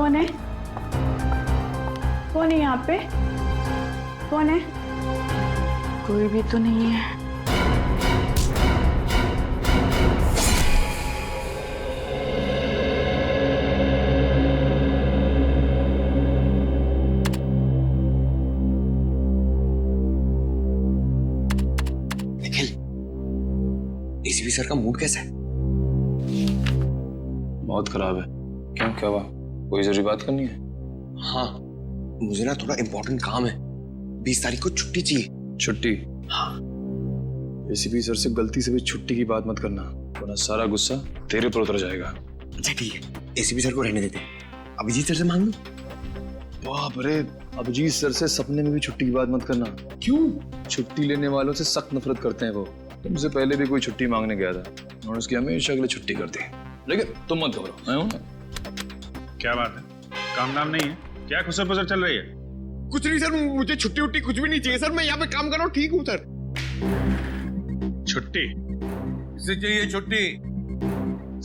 कौन है? कौन है यहाँ पे? कौन है? कोई भी तो नहीं है। निखिल, एसीपी सर का मूड कैसा है? बहुत खराब है। क्यों, क्या हुआ? कोई जरूरी बात करनी है? हाँ, मुझे ना थोड़ा इम्पोर्टेंट काम है। 20 तारीख को छुट्टी चाहिए। छुट्टी? हाँ। एसीपी सर से गलती से भी छुट्टी की बात मत करना, वरना सारा गुस्सा तेरे पर उतर जाएगा। अच्छा ठीक है, एसीपी सर को रहने देते हैं। अभिजीत सर से मांग लूं? बाप रे, अभिजीत सर से सपने में भी छुट्टी की बात मत करना। क्यों? छुट्टी लेने वालों से सख्त नफरत करते हैं वो। तुमसे पहले भी कोई छुट्टी मांगने गया था और उसकी हमेशा के लिए छुट्टी कर दी। लेकिन तुम मत घबराओ, मैं हूं ना। क्या बात है? काम नाम नहीं है क्या? खुसर पुसर चल रही है? कुछ नहीं सर, मुझे छुट्टी उट्टी कुछ भी नहीं चाहिए सर। मैं यहाँ पे काम कर रहा हूँ, ठीक हूँ सर। छुट्टी? किसे चाहिए छुट्टी?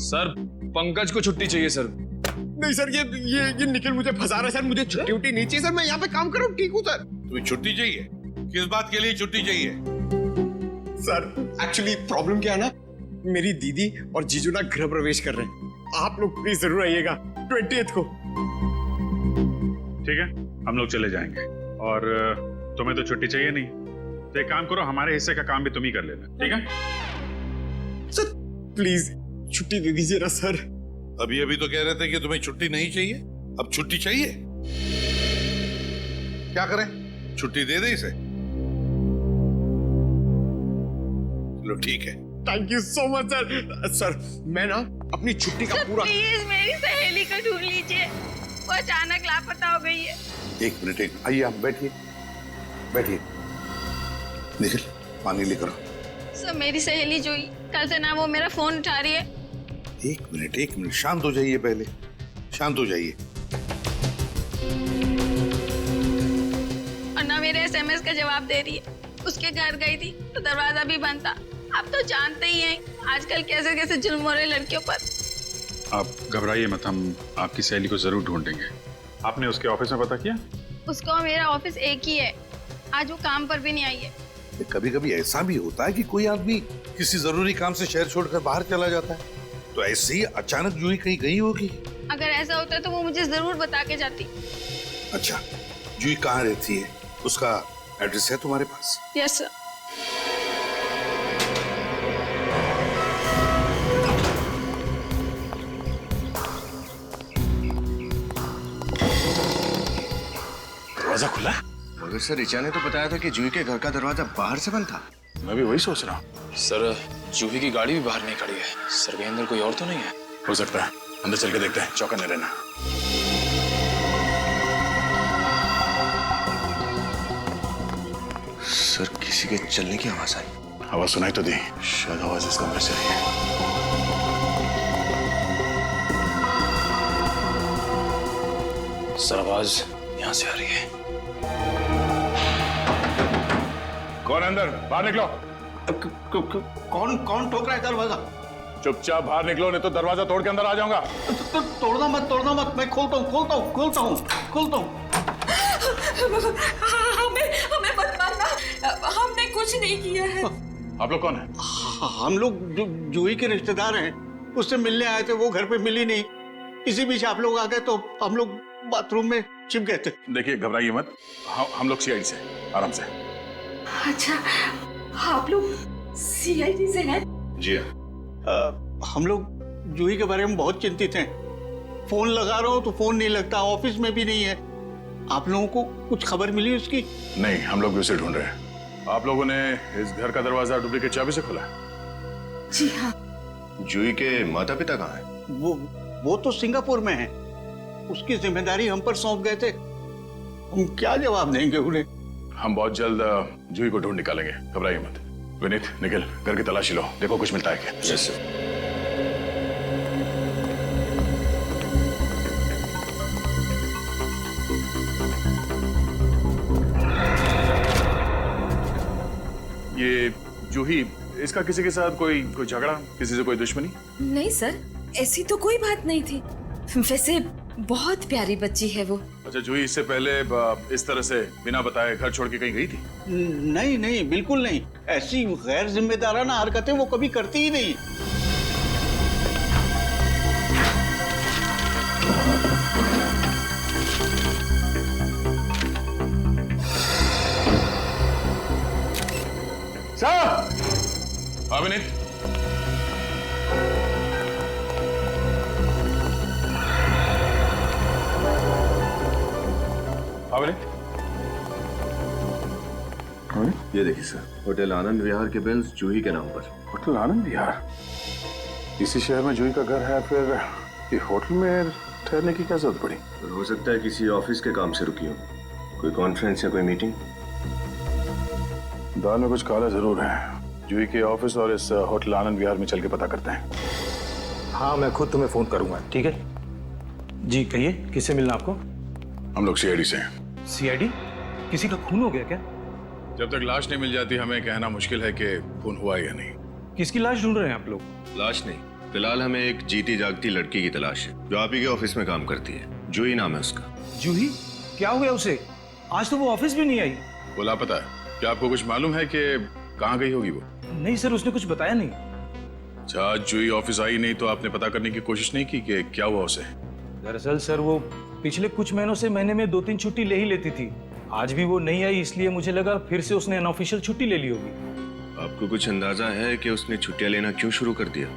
सर, पंकज को छुट्टी चाहिए सर। नहीं सर, ये निखिल मुझे फंसा रहा है सर। मुझे छुट्टी उट्टी नहीं चाहिए सर। मैं यहाँ पे काम कर रहा हूँ, ठीक हूँ सर। तुम्हें छुट्टी चाहिए? किस बात के लिए छुट्टी चाहिए? सर एक्चुअली प्रॉब्लम क्या है ना, मेरी दीदी और जीजू ना गृह प्रवेश कर रहे हैं। आप लोग प्लीज जरूर आइएगा 20th को। ठीक है, हम लोग चले जाएंगे। और तुम्हें तो छुट्टी चाहिए नहीं, तो एक काम करो, हमारे हिस्से का काम भी तुम ही कर लेना, ठीक है? सर प्लीज छुट्टी दे दीजिए ना सर। अभी अभी तो कह रहे थे कि तुम्हें छुट्टी नहीं चाहिए, अब छुट्टी चाहिए। क्या करें, छुट्टी दे दे इसे? चलो ठीक है। Thank you so much sir. Sir मैं ना अपनी छुट्टी का पूरा। प्लीज मेरी सहेली को ढूंढ लीजिए, वो अचानक लापता हो गई है। एक मिनट, आइए आप बैठिए, बैठिए। निखिल, पानी लेकर आओ। सर मेरी सहेली जोई, कल से ना वो मेरा फोन उठा रही है। एक मिनट, शांत हो जाइए, पहले शांत हो जाइए। और ना मेरे एसएमएस का जवाब दे रही है। उसके घर गई थी तो दरवाजा भी बंद था। आप तो जानते ही हैं आजकल कैसे कैसे जुल्म हो रहे लड़कियों पर। आप घबराइए मत, हम आपकी सहेली को जरूर ढूंढेंगे। आपने उसके ऑफिस में पता किया? उसका और मेरा ऑफिस एक ही है। आज वो काम पर भी नहीं आई है। कभी कभी ऐसा भी होता है कि कोई आदमी किसी जरूरी काम से शहर छोड़कर बाहर चला जाता है, तो ऐसे ही अचानक जूही कहीं गई होगी। अगर ऐसा होता तो वो मुझे जरूर बता के जाती। अच्छा, जूही कहाँ रहती है? उसका एड्रेस है तुम्हारे पास? Yes sir. दरवाजा खुला? मगर सर ऋचा ने तो बताया था कि जूही के घर का दरवाजा बाहर से बंद था। मैं भी वही सोच रहा हूँ। सर, जूही की गाड़ी भी बाहर नहीं खड़ी है। सर के अंदर कोई और तो नहीं है? हो सकता है, अंदर चल के देखते हैं, चौकन्ने रहना। सर किसी के चलने की आवाज आई। आवाज सुनाई तो दी, शायद आवाज इस कमरे से आई है। सर, आवाज यहाँ से आ रही है। कौन अंदर? बाहर निकलो। कौन ठोक रहा है दरवाजा? चुपचाप बाहर निकलो, नहीं तो दरवाजा तोड़ के अंदर आ जाऊंगा। तो तोड़ना मत, मैं खोलता हूँ। हमें मत मारना, हमने कुछ नहीं किया है। आप लोग कौन है? हम लोग जूही के रिश्तेदार हैं, उससे मिलने आए थे, वो घर पे मिली नहीं। इसी बीच आप लोग आ गए तो हम लोग बाथरूम में छिप गए थे। देखिए, घबराइए मत, हम लोग सीआईडी से, आराम से। अच्छा, आप लोग सीआईडी से हैं? जी हाँ। हम लोग जूही के बारे में बहुत चिंतित हैं। फोन लगा रहा हूँ तो फोन नहीं लगता, ऑफिस में भी नहीं है। आप लोगों को कुछ खबर मिली उसकी? नहीं, हम लोग भी उसे ढूंढ रहे हैं। आप लोगों ने इस घर का दरवाजा डुप्लीकेट चाबी से खोला? जी हाँ। जूही के माता पिता कहाँ हैं? वो तो सिंगापुर में है। उसकी जिम्मेदारी हम पर सौंप गए थे, हम क्या जवाब देंगे उन्हें? हम बहुत जल्द जूही को ढूंढ निकालेंगे, घबराइए मत। विनीत, निखिल, घर की तलाशी लो, देखो कुछ मिलता है क्या। Yes sir. ये जूही, इसका किसी के साथ कोई झगड़ा, किसी से कोई दुश्मनी? नहीं सर, ऐसी तो कोई बात नहीं थी। वैसे बहुत प्यारी बच्ची है वो। अच्छा जूही, इससे पहले इस तरह से बिना बताए घर छोड़ के कहीं गई थी? नहीं नहीं, बिल्कुल नहीं। ऐसी गैर जिम्मेदाराना हरकतें वो कभी करती ही नहीं। हाँ विनीत। हाँ विनीत। ये देखिए सर, होटल आनंद विहार के बिल्स जूही के नाम पर। होटल आनंद विहार? इसी शहर में जूही का घर है, फिर ये होटल में ठहरने की क्या जरूरत पड़ी? हो सकता है किसी ऑफिस के काम से रुकी हो, कोई कॉन्फ्रेंस या कोई मीटिंग। दाल में कुछ काला जरूर है। जूही के ऑफिस और इस होटल आनंद विहार में चल के पता करते हैं। हाँ, मैं खुद तुम्हें फोन करूंगा, ठीक है? जी कहिए, किससे मिलना आपको? हम लोग सीआईडी से हैं। सीआईडी? किसी का खून हो गया क्या? जब तक लाश नहीं मिल जाती हमें कहना मुश्किल है कि खून हुआ या नहीं। किसकी लाश ढूंढ रहे हैं आप लोग? लाश नहीं, फिलहाल हमें एक जीती जागती लड़की की तलाश है जो आप ही के ऑफिस में काम करती है। जूही नाम है उसका। जूही? क्या हुआ उसे? आज तो वो ऑफिस भी नहीं आई। वो लापता है। क्या आपको कुछ मालूम है कि कहाँ गई होगी वो? नहीं सर, उसने कुछ बताया नहीं। अच्छा, आज जूही ऑफिस आई नहीं तो आपने पता करने की कोशिश नहीं की कि क्या हुआ उसे? दरअसल सर वो पिछले कुछ महीनों से महीने में 2-3 छुट्टी ले ही लेती थी। आज भी वो नहीं आई, इसलिए मुझे लगा फिर से उसने अनऑफिशियल छुट्टी ले ली होगी। आपको कुछ अंदाजा है कि उसने छुट्टियां लेना क्यों शुरू कर दिया?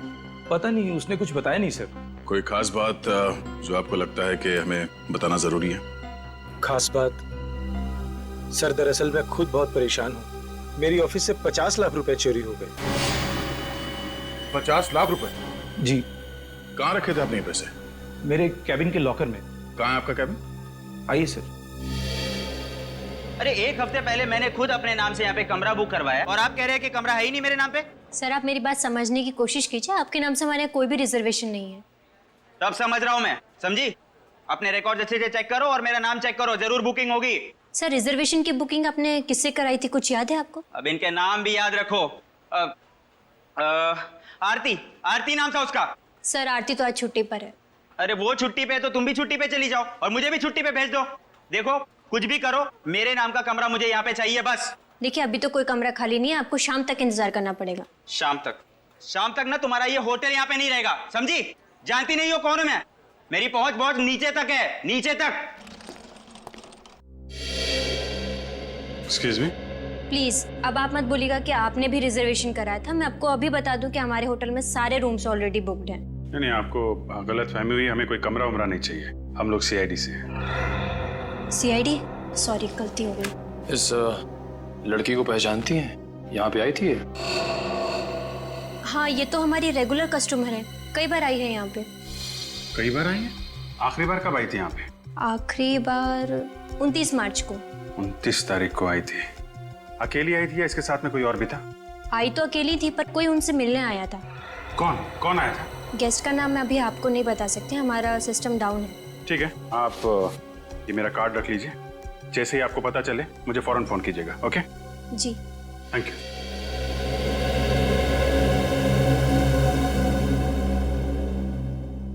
पता नहीं, उसने कुछ बताया नहीं सर। कोई खास बात जो आपको लगता है कि हमें बताना जरूरी है? खास बात? सर दरअसल मैं खुद बहुत परेशान हूँ। मेरी ऑफिस से 50 लाख रुपए चोरी हो गए। 50 लाख रुपए? जी। कहाँ रखे थे आपने ये पैसे? मेरे कैबिन के लॉकर में। कहाँ है आपका कैबिन? आइए सर। अरे एक हफ्ते पहले मैंने खुद अपने नाम से यहाँ पे कमरा बुक करवाया और आप कह रहे हैं कि कमरा है ही नहीं मेरे नाम पे। सर आप मेरी बात समझने की कोशिश कीजिए, आपके नाम से हमारे यहाँ कोई भी रिजर्वेशन नहीं है। तब समझ रहा हूँ मैं, समझी? अपने रिकॉर्ड अच्छे से चेक करो और मेरा नाम चेक करो, जरूर बुकिंग होगी। सर रिजर्वेशन की बुकिंग आपने किससे कराई थी, कुछ याद है आपको? अब इनके नाम भी याद रखो। आरती, आरती नाम था उसका। सर आरती तो आज छुट्टी पर है। अरे वो छुट्टी पे तो तुम भी छुट्टी पे चली जाओ और मुझे भी छुट्टी पे भेज दो। देखो कुछ भी करो, मेरे नाम का कमरा मुझे यहाँ पे चाहिए बस। देखिए अभी तो कोई कमरा खाली नहीं है, आपको शाम तक इंतजार करना पड़ेगा। शाम तक? शाम तक ना तुम्हारा ये होटल यहाँ पे नहीं रहेगा, समझी? जानती नहीं हो कौन हूं मैं? मेरी पहुंच बहुत नीचे तक है, नीचे तक। Excuse me? प्लीज अब आप मत बोलिएगा कि आपने भी रिजर्वेशन कराया था। मैं आपको अभी बता दूं कि हमारे होटल में सारे रूम्स ऑलरेडी बुक्ड हैं। नहीं, आपको गलत फहमी हुई। हमें कोई कमरा उमरा नहीं चाहिए। हम लोग सीआईडी से हैं। सीआईडी? सॉरी गलती हो गई। इस लड़की को पहचानती हैं? यहाँ पे आई थी ये? हाँ ये तो हमारी रेगुलर कस्टमर है, कई बार आई है यहाँ पे। कई बार आई है? आखिरी बार कब आई थी यहाँ पे? आखिरी बार 29 मार्च को। 29 तारीख को आई थी। अकेली आई थी या इसके साथ में कोई और भी था? आई तो अकेली थी पर कोई उनसे मिलने आया था। कौन कौन आया था? गेस्ट का नाम मैं अभी आपको नहीं बता सकते, हमारा सिस्टम डाउन है। ठीक है, आप ये मेरा कार्ड रख लीजिए। जैसे ही आपको पता चले मुझे फौरन फोन कीजिएगा। ओके जी थैंक यू।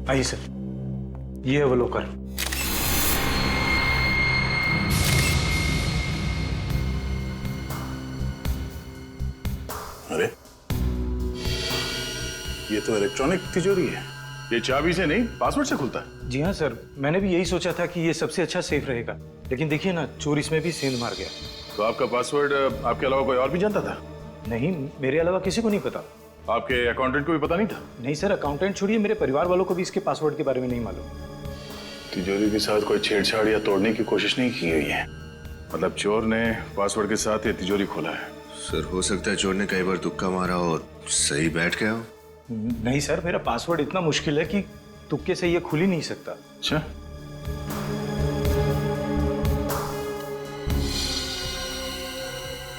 आइए सर, ये है वो लॉकर। अरे ये तो इलेक्ट्रॉनिक तिजोरी है। ये चाबी से नहीं पासवर्ड से खुलता है? जी हाँ सर, मैंने भी यही सोचा था कि ये सबसे अच्छा सेफ रहेगा, लेकिन देखिए ना चोर इसमें भी सेंध मार गया। तो आपका पासवर्ड आपके अलावा कोई और भी जानता था? नहीं, मेरे अलावा किसी को नहीं पता। आपके अकाउंटेंट को भी पता नहीं था? नहीं सर, अकाउंटेंट छोड़िए, मेरे परिवार वालों को भी इसके पासवर्ड के बारे में नहीं मालूम। तिजोरी के साथ कोई छेड़छाड़ या तोड़ने की कोशिश नहीं की गई है? मतलब चोर ने पासवर्ड के साथ ये तिजोरी खोला है? सर हो सकता है चोर ने कई बार तुक्का मारा और सही बैठ गया हो। नहीं सर, मेरा पासवर्ड इतना मुश्किल है कि तुक्के से ये खुल ही नहीं सकता। अच्छा,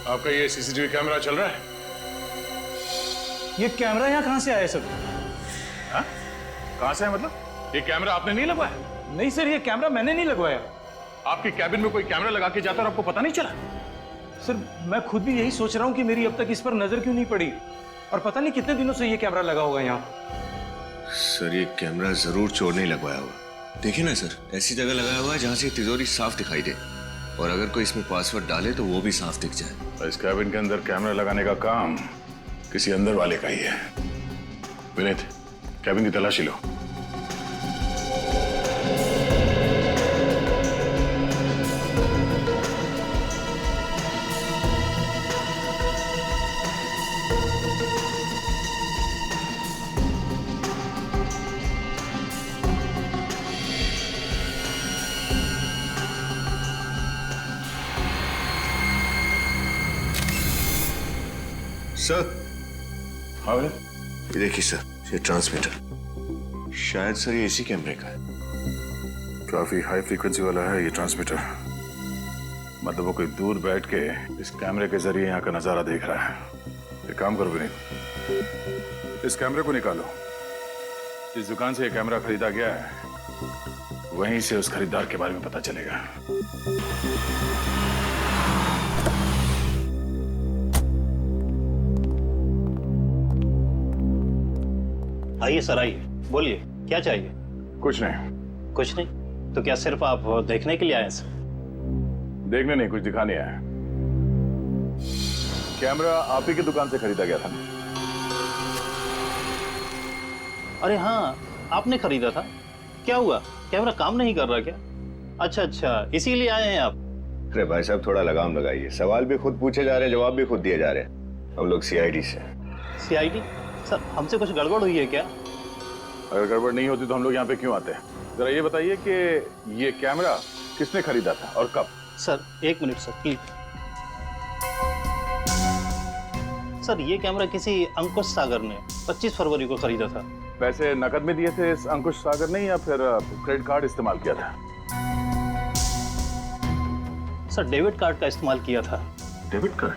आपका ये सीसीटीवी कैमरा चल रहा है? ये कैमरा यहाँ कहाँ से आया सर? हाँ? कहाँ से है मतलब? ये कैमरा आपने नहीं लगवाया? नहीं सर, ये कैमरा मैंने नहीं लगवाया। आपके कैबिन में कोई कैमरा लगा के जाता और आपको पता नहीं चला? सर मैं खुद भी यही सोच रहा हूँ कि मेरी अब तक इस पर नजर क्यों नहीं पड़ी, और पता नहीं कितने दिनों से ये कैमरा लगा होगा यहाँ। सर ये कैमरा जरूर चोर नहीं लगवाया होगा। देखिए ना सर, ऐसी जगह लगाया हुआ है जहाँ से तिजोरी साफ दिखाई दे, और अगर कोई इसमें पासवर्ड डाले तो वो भी साफ दिख जाए। इस कैबिन के अंदर कैमरा लगाने का काम किसी अंदर वाले का ही है। विनीत, कैबिन की तलाशी लो। सर, हाँ ये देखिए सर, ये ट्रांसमीटर शायद सर ये इसी कैमरे का है। काफी हाई फ्रीक्वेंसी वाला है ये ट्रांसमीटर। मतलब वो कोई दूर बैठ के इस कैमरे के जरिए यहाँ का नजारा देख रहा है। एक काम करो विनीत, इस कैमरे को निकालो। जिस दुकान से ये कैमरा खरीदा गया है वहीं से उस खरीदार के बारे में पता चलेगा। आइए सर, आइए, बोलिए क्या चाहिए। कुछ नहीं। कुछ नहीं तो क्या सिर्फ आप देखने के लिए आए सर? देखने नहीं, कुछ दिखाने आया। कैमरा आप ही की दुकान से खरीदा गया था ना? अरे हाँ, आपने खरीदा था। क्या हुआ, कैमरा काम नहीं कर रहा क्या? अच्छा अच्छा, इसीलिए आए हैं आप। अरे भाई साहब, थोड़ा लगाम लगाइए। सवाल भी खुद पूछे जा रहे हैं, जवाब भी खुद दिए जा रहे हैं। हम लोग सीआईडी से। सीआईडी? सर, हमसे कुछ गड़बड़ हुई है क्या? अगर गड़बड़ नहीं होती तो हम लोग यहाँ पे क्यों आते हैं? जरा ये बताइए कि ये कैमरा किसने खरीदा था और कब? सर, एक मिनट सर, प्लीज। सर, ये कैमरा किसी अंकुश सागर ने 25 फरवरी को खरीदा था। पैसे नकद में दिए थे इस अंकुश सागर ने या फिर क्रेडिट कार्ड इस्तेमाल किया था? सर, डेबिट कार्ड का इस्तेमाल किया था। Debit card?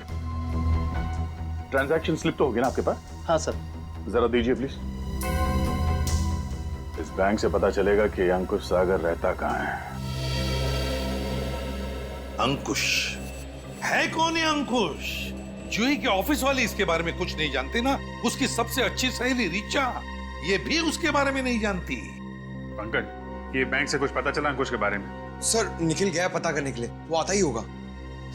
ट्रांजैक्शन स्लिप तो होगी ना आपके पास? हाँ सर। जरा दीजिए प्लीज। इस बैंक से पता चलेगा कि अंकुश सागर रहता कहाँ है। अंकुश है कौन है? अंकुश जूही के ऑफिस वाले इसके बारे में कुछ नहीं जानते ना। उसकी सबसे अच्छी सहेली रिचा, ये भी उसके बारे में नहीं जानती। पंकज, ये बैंक से कुछ पता चला अंकुश के बारे में? सर, निखिल गया पता करने के लिए, वो आता ही होगा।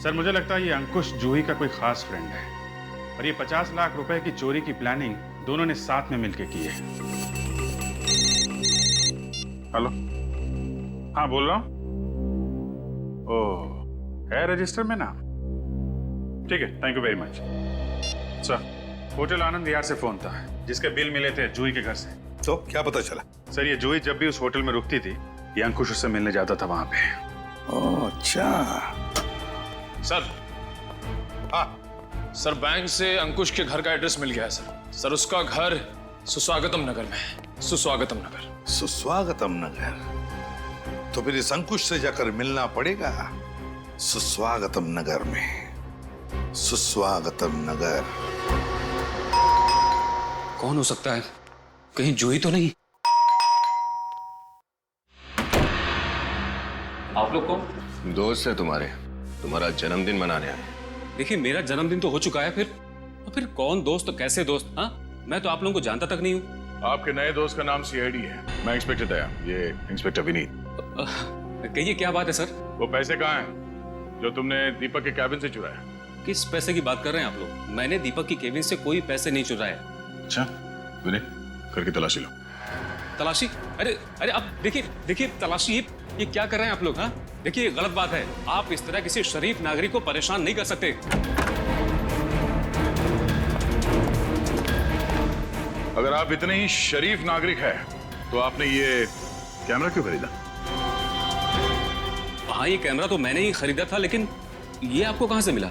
सर, मुझे लगता है ये अंकुश जूही का कोई खास फ्रेंड है और ये 50 लाख रुपए की चोरी की प्लानिंग दोनों ने साथ में मिलकर की है। हेलो, हाँ बोल रहा हूँ। ओह, है रजिस्टर में नाम? ठीक है, thank you very much. Sir, hotel Anand Vihar से फोन था जिसके बिल मिले थे जूही के घर से। तो क्या पता चला? सर, ये जूही जब भी उस होटल में रुकती थी ये अंकुश उससे मिलने जाता था वहां पे। ओह अच्छा। सर, हाँ सर, बैंक से अंकुश के घर का एड्रेस मिल गया है सर। सर, उसका घर सुस्वागतम नगर में है। सुस्वागतम नगर। सुस्वागतम नगर? तो फिर इस अंकुश से जाकर मिलना पड़ेगा सुस्वागतम नगर में। सुस्वागतम नगर। कौन हो सकता है? कहीं जूही तो नहीं? आप लोग कौन? दोस्त है तुम्हारा जन्मदिन मनाने आए। देखिए, मेरा जन्मदिन तो हो चुका है, फिर कौन दोस्त, तो कैसे दोस्त? हाँ, मैं तो आप लोगों को जानता तक नहीं हूँ। आपके नए दोस्त का नाम सीआईडी है। मैं इंस्पेक्टर दया, ये इंस्पेक्टर विनीत। कहिए, क्या बात है सर? वो पैसे कहाँ हैं जो तुमने दीपक के कैबिन से चुराया? किस पैसे की बात कर रहे हैं आप लोग? मैंने दीपक की केबिन से कोई पैसे नहीं चुराए। अच्छा विनीत, घर की तलाशी लो। तलाशी? अरे अरे, आप देखिए तलाशी, ये क्या कर रहे हैं आप लोग? हाँ, देखिए, गलत बात है। आप इस तरह किसी शरीफ नागरिक को परेशान नहीं कर सकते। अगर आप इतने ही शरीफ नागरिक हैं तो आपने ये कैमरा क्यों खरीदा? हाँ, ये कैमरा तो मैंने ही खरीदा था, लेकिन ये आपको कहां से मिला?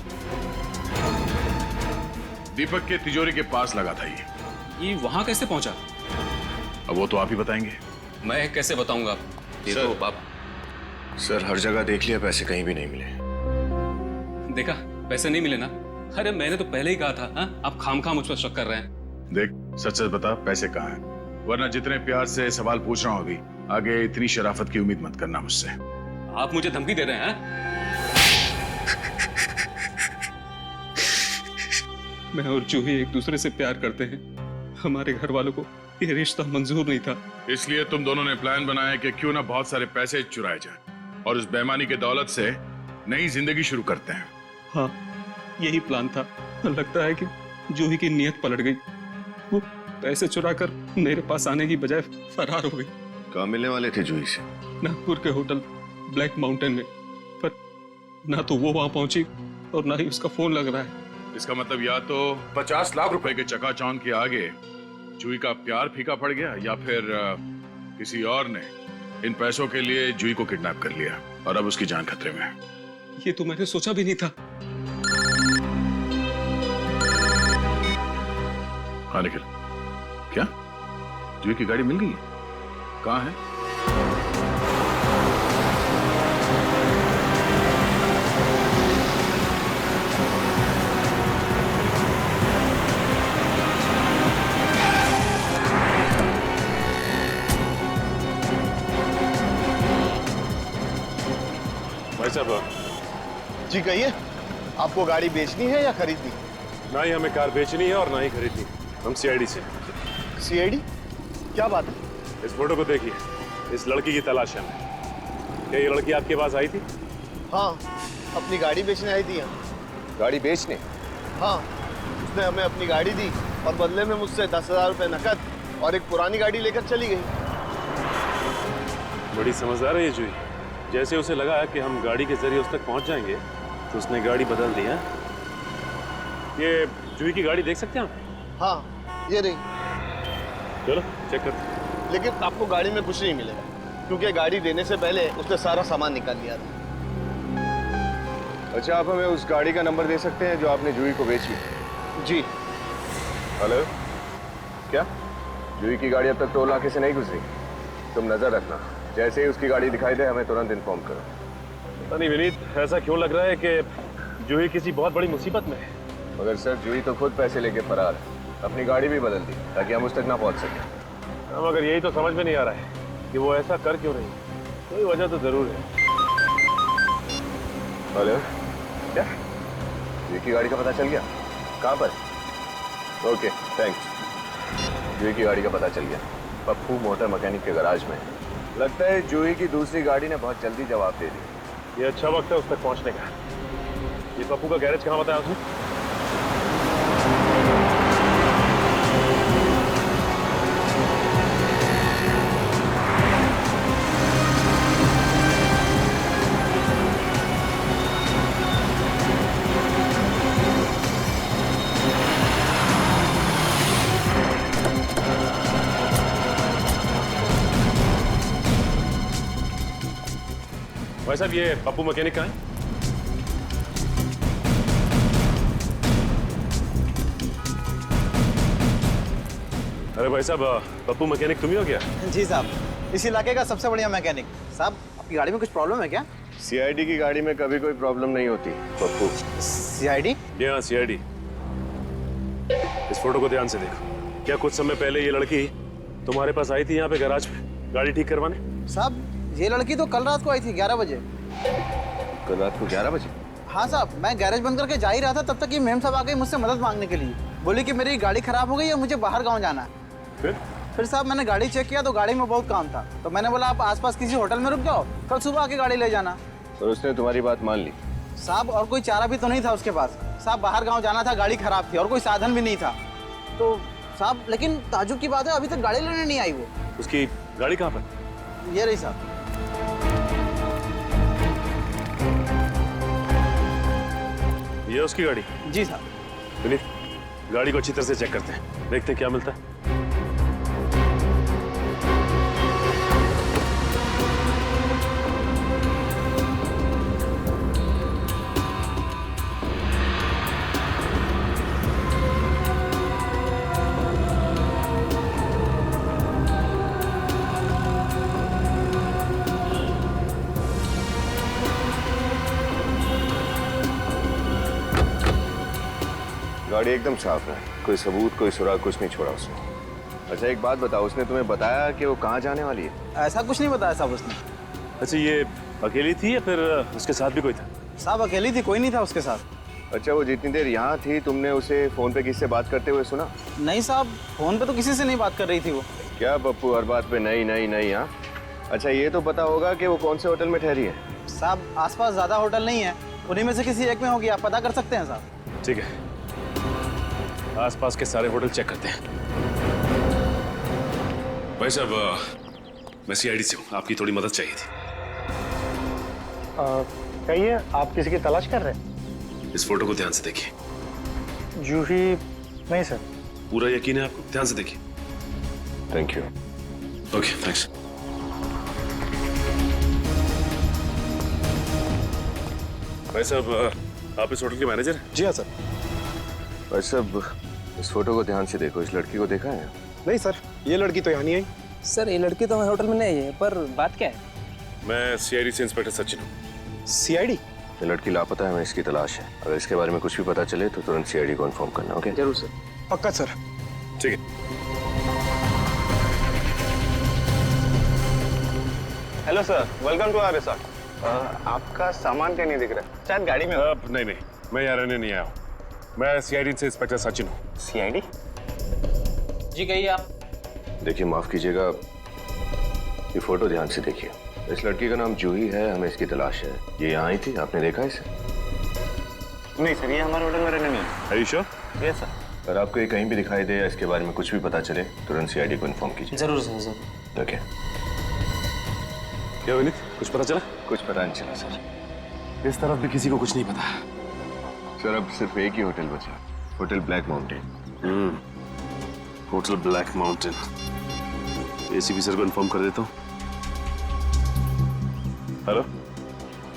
दीपक के तिजोरी के पास लगा था ये वहां कैसे पहुंचा? अब वो तो आप ही बताएंगे। मैं कैसे बताऊंगा? ये तो बाप। सर, हर जगह देख लिया, पैसे कहीं भी नहीं मिले। देखा, पैसे नहीं मिले ना? अरे मैंने तो पहले ही कहा था। हाँ, आप खामखा मुझ पर शक कर रहे हैं। देख, सच सच बता, पैसे कहाँ हैं? वरना जितने प्यार से सवाल पूछ रहा हूं अभी, आगे इतनी शराफत की उम्मीद मत करना मुझसे। आप मुझे धमकी दे रहे हैं? मैं और जूही एक दूसरे से प्यार करते हैं। हमारे घर वालों को ये रिश्ता मंजूर नहीं था। इसलिए तुम दोनों ने प्लान बनाया कि क्यों ना बहुत सारे पैसे चुराए जाए और उस बेईमानी के दौलत से नई जिंदगी शुरू करते हैं। हाँ, यही प्लान था। लगता है कि जूही की नीयत पलट गई। वो पैसे चुराकर मेरे पास आने की बजाय फरार हो गई। कहाँ मिलने वाले थे जूही से? नागपुर के होटल ब्लैक माउंटेन में, पर ना तो वो वहां पहुंची और ना ही उसका फोन लग रहा है। इसका मतलब या तो 50 लाख रुपए के चकाचौंध के आगे जूही का प्यार फीका पड़ गया, या फिर किसी और ने इन पैसों के लिए जूही को किडनैप कर लिया और अब उसकी जान खतरे में है। ये तो मैंने सोचा भी नहीं था। हाँ निखिल, क्या जूही की गाड़ी मिल गई? कहाँ है? भाई साहब जी कहिए, आपको गाड़ी बेचनी है या खरीदनी? ना ही हमें कार बेचनी है और ना ही खरीदनी। हम सीआईडी से। सीआईडी? क्या बात है? इस फोटो को देखिए, इस लड़की की तलाश है। क्या ये लड़की आपके पास आई थी? हाँ, अपनी गाड़ी बेचने आई थी यहाँ। गाड़ी बेचने? हाँ, उसने हमें अपनी गाड़ी दी और बदले में मुझसे 10,000 रुपए नकद और एक पुरानी गाड़ी लेकर चली गई। बड़ी समझदार है ये जूही। जैसे उसे लगा कि हम गाड़ी के जरिए उस तक पहुंच जाएंगे तो उसने गाड़ी बदल दी है। ये जूही की गाड़ी देख सकते हैं आप? हाँ, ये रही। चलो चेक करते। लेकिन आपको गाड़ी में कुछ नहीं मिलेगा, क्योंकि गाड़ी देने से पहले उसने सारा सामान निकाल लिया था। अच्छा, आप हमें उस गाड़ी का नंबर दे सकते हैं जो आपने जूही को बेची? जी। हेलो, क्या जूही की गाड़ी अब तक टोल नाके से नहीं गुजरी? तुम नजर रखना, जैसे ही उसकी गाड़ी दिखाई दे हमें तुरंत इन्फॉर्म करो। पता नहीं विनीत, ऐसा क्यों लग रहा है कि जूही किसी बहुत बड़ी मुसीबत में है। मगर सर, जूही तो खुद पैसे लेके फरार है, अपनी गाड़ी भी बदल दी ताकि हम उस तक ना पहुंच सकें। मगर यही तो समझ में नहीं आ रहा है कि वो ऐसा कर क्यों रही। कोई वजह तो जरूर है। हेलो, क्या जूही की गाड़ी का पता चल गया? कहाँ पर? Okay thanks. जूही की गाड़ी का पता चल गया, पप्पू मोटर मैकेनिक के गैराज में। लगता है जूही की दूसरी गाड़ी ने बहुत जल्दी जवाब दे दिया। ये अच्छा वक्त है उस तक पहुंचने का। ये पप्पू का गैरेज कहाँ बताया उसने? भाई साहब, ये पप्पू मैकेनिक कहाँ है? अरे भाई साहब, पप्पू मैकेनिक तुम ही हो क्या? जी साहब, इस इलाके का सबसे बढ़िया मैकेनिक। साहब, आपकी गाड़ी में कुछ प्रॉब्लम है क्या? सीआईडी की गाड़ी में कभी कोई प्रॉब्लम नहीं होती पप्पू। सीआईडी? जी हाँ, सीआईडी। इस फोटो को ध्यान से देखो। क्या कुछ समय पहले ये लड़की तुम्हारे पास आई थी यहाँ पे गैराज पे गाड़ी ठीक करवाने? साहब, ये लड़की तो कल रात को आई थी 11 बजे। कल रात को 11 बजे? हाँ साहब, मैं गैरेज बंद करके जा ही रहा था, तब तक ये मैम साहब आ गई मुझसे मदद मांगने के लिए। बोली कि मेरी गाड़ी खराब हो गई है, मुझे बाहर गाँव जाना है। फिर साहब मैंने गाड़ी चेक किया तो गाड़ी में बहुत काम था, तो मैंने बोला आप आसपास किसी होटल में रुक जाओ, कल सुबह आके गाड़ी ले जाना। और उसने तुम्हारी बात मान ली? साहब, और कोई चारा भी तो नहीं था उसके पास। साहब, बाहर गांव जाना था, गाड़ी खराब थी और कोई साधन भी नहीं था। तो साहब, लेकिन ताजुब की बात है, अभी तक गाड़ी लेने नहीं आई वो। उसकी गाड़ी कहाँ पर? ये रही साहब। ये उसकी गाड़ी? जी साहब। विनीत, गाड़ी को अच्छी तरह से चेक करते हैं, देखते हैं क्या मिलता है। गाड़ी एकदम साफ है, कोई सबूत कोई सुराग कुछ नहीं छोड़ा उसने। अच्छा एक बात बताओ, उसने तुम्हें बताया कि वो कहाँ जाने वाली है? ऐसा कुछ नहीं बताया साहब उसने। अच्छा, ये अकेली थी या फिर उसके साथ भी कोई था? साहब अकेली थी, कोई नहीं था उसके साथ। अच्छा, वो जितनी देर यहाँ थी तुमने उसे फोन पे किससे बात करते हुए सुना? नहीं साहब, फोन पे तो किसी से नहीं बात कर रही थी वो। क्या पप्पू, हर बात पे नहीं नहीं नहीं? हाँ, अच्छा ये तो पता होगा कि वो कौन से होटल में ठहरी है? साहब आसपास ज्यादा होटल नहीं है, उन्हीं में से किसी एक में होगी, आप पता कर सकते हैं साहब। ठीक है, आसपास के सारे होटल चेक करते हैं। भाई साहब, मैं सीआईडी से हूँ, आपकी थोड़ी मदद चाहिए थी। कहिए, आप किसी की तलाश कर रहे हैं? इस फोटो को ध्यान से देखिए। जूही नहीं सर। पूरा यकीन है आपको? ध्यान से देखिए। Thank you. Okay, thanks. भाई साहब, आप इस होटल के मैनेजर हैं? जी हाँ सर। भाई साहब, इस फोटो को ध्यान से देखो। इस लड़की को देखा है? नहीं सर, ये लड़की तो यहाँ नहीं आई। सर ये लड़की तो हमारे होटल में नहीं है, पर बात क्या है? मैं सीआईडी से इंस्पेक्टर सचिन हूँ। सीआईडी? ये लड़की लापता है, हमें इसकी तलाश है। अगर इसके बारे में कुछ भी पता चले तो तुरंत सीआईडी को इन्फॉर्म करना। ओके? जरूर सर। पक्का सर। ठीक है। Hello sir, welcome to our resort. आपका सामान क्या नहीं दिख रहा है? शायद गाड़ी में। नहीं, मैं यहाँ रहने नहीं आया हूँ। मैं सीआईडी से इंस्पेक्टर सचिन हूँ। सीआईडी? जी कहिए आप। देखिए, माफ कीजिएगा, ये फोटो ध्यान से देखिए। इस लड़की का नाम जूही है, हमें इसकी तलाश है। ये यहाँ आई थी, आपने देखा इसे? नहीं सर, ये हमारे होटल में रहने नहीं है। Are you sure? Yes sir. अगर आपको ये कहीं भी दिखाई दे या इसके बारे में कुछ भी पता चले तुरंत सीआईडी को इन्फॉर्म कीजिए। जरूर सर, जरूर। ओके। क्या विनीत, कुछ पता चला? कुछ पता नहीं चला सर। इस तरफ भी किसी को कुछ नहीं पता। सर अब सिर्फ एक ही होटल बचा, hotel black mountain. Hotel black mountain. ACP sir को इन्फॉर्म कर देता हूँ। हेलो?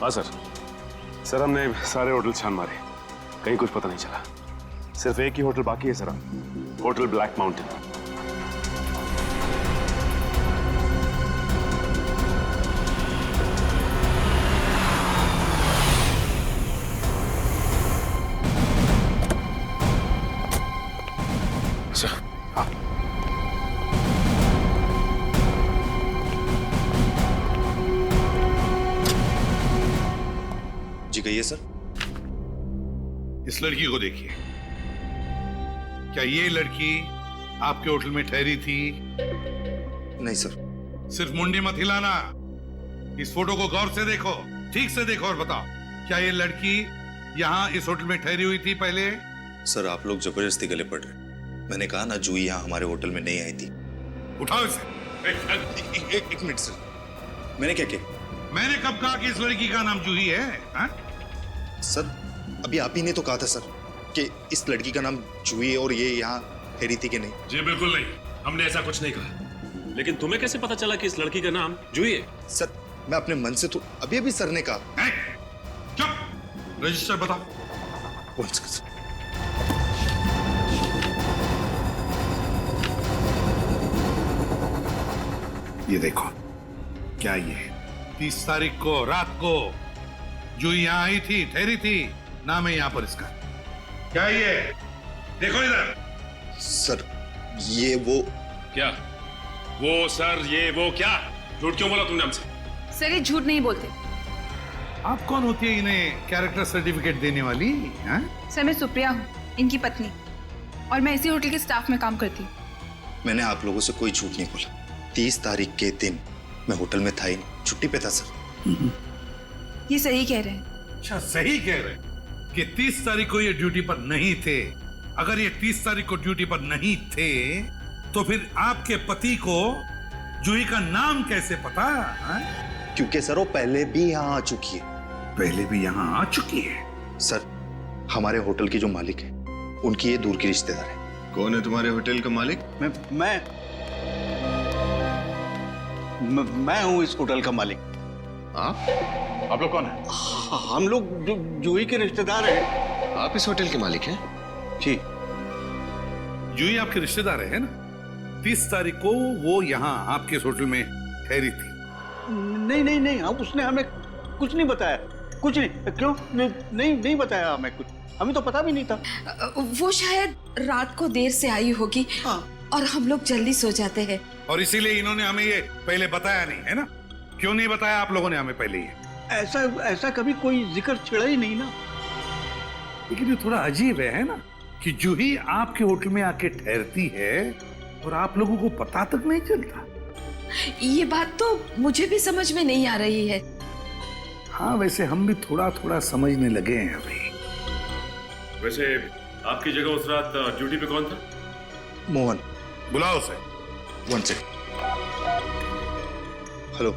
हाँ सर, हमने सारे होटल छान मारे, कहीं कुछ पता नहीं चला। सिर्फ एक ही होटल बाकी है sir, hotel black mountain. Sir, हाँ। जी कहिए सर। इस लड़की को देखिए। क्या ये लड़की आपके होटल में ठहरी थी? नहीं सर। सिर्फ मुंडी मत हिलाना, इस फोटो को गौर से देखो, ठीक से देखो और बताओ, क्या ये लड़की यहाँ इस होटल में ठहरी हुई थी पहले? सर आप लोग जबरदस्ती गले पड़ रहे। मैंने कहा ना, जूही यहाँ हमारे होटल में नहीं आई थी। उठाओ इसे। एक मिनट सर, मैंने क्या किया? मैंने कब कहा कि इस लड़की का नाम जूही है? हा? सर अभी आप ही ने तो कहा था सर कि इस लड़की का नाम जूही है और ये यहाँ ठहरी थी कि नहीं? जी बिल्कुल नहीं, हमने ऐसा कुछ नहीं कहा। लेकिन तुम्हें कैसे पता चला कि इस लड़की का नाम जूही है? सर मैं अपने मन से तो अभी सर ने कहा। चुप, रजिस्टर बताओ। ये देखो, क्या ये 30 तारीख को रात को जो यहाँ आई थी, ठहरी थी, नाम है यहाँ पर इसका। क्या ये? देखो इधर। सर ये वो क्या? वो सर, ये वो क्या? झूठ क्यों बोला तुमने हमसे? सर ये झूठ नहीं बोलते। आप कौन होती है इन्हें कैरेक्टर सर्टिफिकेट देने वाली? हा? सर मैं सुप्रिया हूँ, इनकी पत्नी, और मैं इसी होटल के स्टाफ में काम करती हूँ। मैंने आप लोगों से कोई झूठ नहीं बोला। 30 तारीख के दिन मैं होटल में था ही नहीं, छुट्टी पे था सर। ये सही कह रहे हैं। अच्छा सही कह रहे हैं कि 30 तारीख को ये ड्यूटी पर नहीं थे। अगर ये 30 तारीख को ड्यूटी पर नहीं थे तो फिर आपके पति को जूही का नाम कैसे पता? हा? क्योंकि सर वो पहले भी यहाँ आ चुकी है। पहले भी यहाँ आ चुकी है? सर हमारे होटल की जो मालिक है उनकी ये दूर की रिश्तेदार है। कौन है तुम्हारे होटल का मालिक? मैं हूँ इस होटल का मालिक। आप लोग कौन है? हम लोग जूही के रिश्तेदार हैं। आप इस होटल के मालिक हैं? जी। जूही आपके रिश्तेदार है ना? 30 तारीख को वो यहाँ आपके होटल में ठहरी थी। नहीं, अब उसने हमें कुछ नहीं बताया। कुछ नहीं। क्यों? नहीं बताया हमें कुछ, हमें तो पता भी नहीं था। वो शायद रात को देर से आई होगी। हाँ। और हम लोग जल्दी सो जाते हैं, और इसीलिए इन्होंने हमें ये पहले बताया नहीं, है ना? क्यों नहीं बताया आप लोगों ने हमें पहले? ये ऐसा कभी कोई जिक्र छिड़ा ही नहीं ना। लेकिन ये थोड़ा अजीब है ना, कि जूही आपके होटल में आके ठहरती है और आप लोगों को पता तक नहीं चलता। ये बात तो मुझे भी समझ में नहीं आ रही है। हाँ, वैसे हम भी थोड़ा थोड़ा समझने लगे हैं अभी। वैसे आपकी जगह उस रात ड्यूटी पे कौन था? मोहन। बुलाओ उसे। One second. हेलो,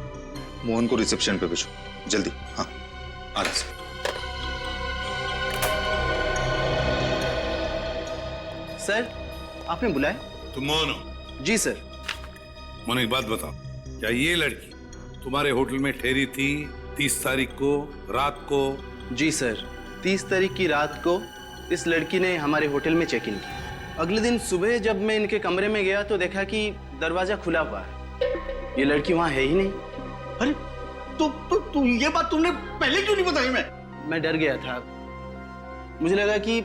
मोहन को रिसेप्शन पे भेजो जल्दी। हाँ, आ रहा सर। सर, आपने बुलाया? तुम मोहन हो? जी सर। मोहन, एक बात बताओ, क्या ये लड़की तुम्हारे होटल में ठहरी थी 30 तारीख को रात को? जी सर, 30 तारीख की रात को इस लड़की ने हमारे होटल में चेक इन किया। अगले दिन सुबह जब मैं इनके कमरे में गया तो देखा कि दरवाजा खुला हुआ है। ये लड़की वहां है ही नहीं। अरे तो ये बात तुमने पहले क्यों नहीं बताई? मैं डर गया था। मुझे लगा कि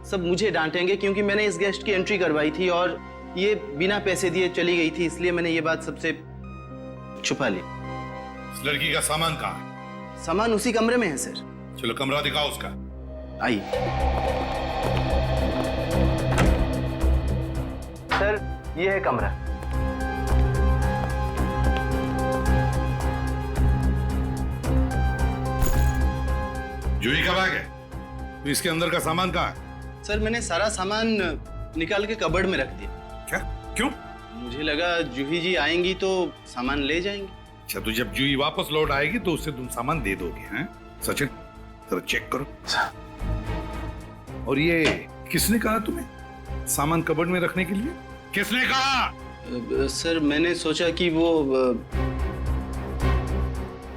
सब मुझे डांटेंगे क्योंकि मैंने इस गेस्ट की एंट्री करवाई थी और ये बिना पैसे दिए चली गई थी, इसलिए मैंने ये बात सबसे छुपा ली। इस लड़की का सामान कहाँ है? सामान उसी कमरे में है सर। चलो कमरा दिखाओ उसका। आइए सर, ये है कमरा। जूही का बैग है, तो इसके अंदर का सामान कहाँ है? सर, मैंने सारा सामान निकाल के कबर्ड में रख दिया। क्या? क्यों? मुझे लगा जूही जी आएंगी तो सामान ले जाएंगे। अच्छा, तो जब जूही वापस लौट आएगी तो उससे तुम सामान दे दोगे? हैं सचिन, जरा चेक करो। और ये किसने कहा तुम्हें सामान कबर्ड में रखने के लिए? किसने कहा? सर, मैंने सोचा कि वो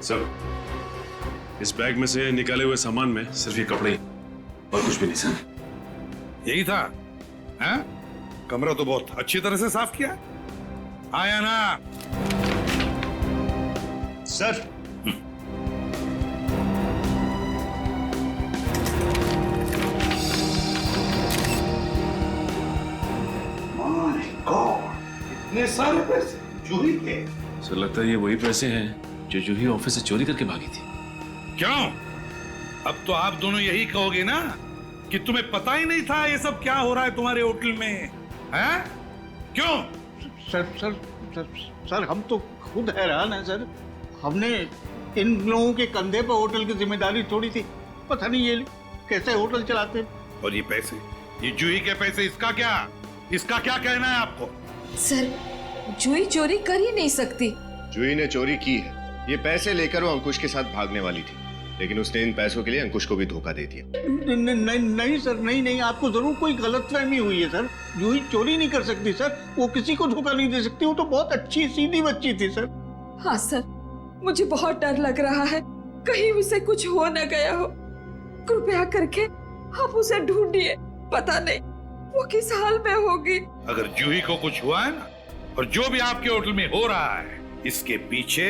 सर, इस बैग में से निकाले हुए सामान में सिर्फ ये कपड़े और कुछ भी नहीं सर। यही था? हैं? कमरा तो बहुत अच्छी तरह से साफ किया। आया ना सर? माय गॉड, इतने सारे पैसे जूही के? सर, लगता है ये वही पैसे हैं जो जूही ऑफिस से चोरी करके भागी थी। क्यों? अब तो आप दोनों यही कहोगे ना कि तुम्हें पता ही नहीं था ये सब क्या हो रहा है तुम्हारे होटल में, हैं? क्यों? सर, हम तो खुद हैरान हैं सर। हमने इन लोगों के कंधे पर होटल की जिम्मेदारी छोड़ी थी। पता नहीं ये कैसे होटल चलाते। और ये पैसे, ये जूही के पैसे, इसका क्या? इसका क्या कहना है आपको? सर, जूही चोरी कर ही नहीं सकती। जूही ने चोरी की है। ये पैसे लेकर वो अंकुश के साथ भागने वाली थी, लेकिन उसने इन पैसों के लिए अंकुश को भी धोखा दे दिया। नहीं सर, नहीं, आपको जरूर कोई गलतफहमी हुई है सर। जूही चोरी नहीं कर सकती सर, वो किसी को धोखा नहीं दे सकती। वो तो बहुत अच्छी सीधी बच्ची थी सर। हाँ सर, मुझे बहुत डर लग रहा है, कहीं उसे कुछ हो न गया हो। कृपया करके आप उसे ढूंढिए, पता नहीं वो किस हाल में होगी। अगर जूही को कुछ हुआ है ना, और जो भी आपके होटल में हो रहा है, इसके पीछे